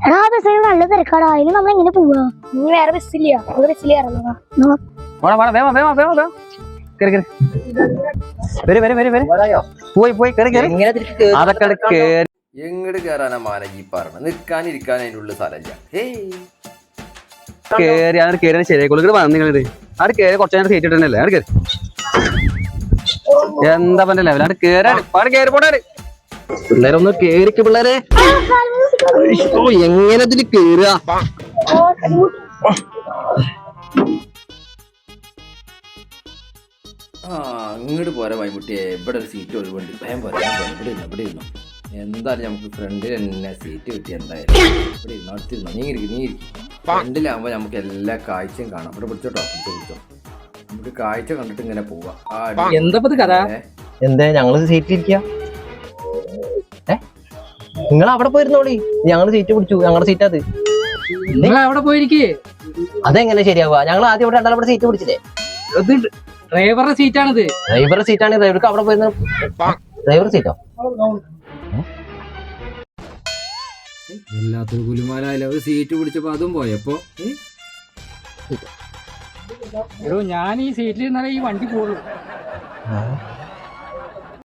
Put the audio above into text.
എടാ ബസ്സിൽ നല്ല തിരക്കാടാ, അതിന് നമ്മൾ എങ്ങനെ പോവാ? ഇനി വേറെ ബസ്സില്ല, അത് ബസ്സിൽ ഇറങ്ങാ. എങ്ങട് കേറാനാ മാന ഈ പറഞ്ഞ നിൽക്കാനിരിക്കാൻ അതിൻ്റെ ഉള്ളിൽ സ്ഥലമില്ല. കേറി ശരിയായിക്കോളൂ. വന്നിങ്ങളത് അവിടെ കേറി കുറച്ചു നേരം സീറ്റ് ഇട്ടല്ലേ അവിടെ കേറി. എന്താ പറ്റ ലെവൽ അവിടെ കേറാണ്. അവിടെ കേറി പോടാ പിള്ളേരൊന്ന് കേറിക്ക് പിള്ളേരെ. എങ്ങനെ ഇതില് കേറുക? ഇങ്ങോട്ട് പോരാ വൈകുട്ടിയെ. ഇവിടെ ഒരു സീറ്റ് ഒഴിവുണ്ട്. ഭയം പോരാ ഇവിടെ ഇരുന്നു. എന്തായാലും നമുക്ക് ഫ്രണ്ടിൽ തന്നെ സീറ്റ് കിട്ടി. എന്തായാലും ഇവിടെ ഇരുന്നു അടുത്തിരുന്നോ. നീ ഇരിക്കും. ഫ്രണ്ടിലാകുമ്പോൾ നമുക്ക് എല്ലാ കാഴ്ചയും കാണാം. ഇവിടെ പിടിച്ചോട്ടോ പിടിച്ചോ. നമുക്ക് കാഴ്ച കണ്ടിട്ട് ഇങ്ങനെ പോവാം. എന്താ ഞങ്ങള് സീറ്റ് ഇരിക്ക? നിങ്ങൾ അവിടെ പോയിരുന്നോളി. ഞങ്ങള് സീറ്റ് പിടിച്ചു. ഞങ്ങളുടെ സീറ്റ് അത്. അവിടെ പോയിരിക്കേ. അതെങ്ങനെ ശരിയാവുക? ഞങ്ങൾ ആദ്യം ഇവിടെ രണ്ടാളും സീറ്റ് പിടിച്ചില്ലേ? ഡ്രൈവറുടെ സീറ്റാണിത്. ഡ്രൈവറുടെ സീറ്റാണ്. ഡ്രൈവർക്ക് അവിടെ പോയിരുന്ന ഡ്രൈവർ സീറ്റോ? എല്ലാത്തിനും കുലുമാലായാലും അവര് സീറ്റ് പിടിച്ചപ്പോ അതും പോയപ്പോ ഞാൻ ഈ സീറ്റിൽ ഇരുന്നാലേ ഈ വണ്ടി പോകുള്ളൂ.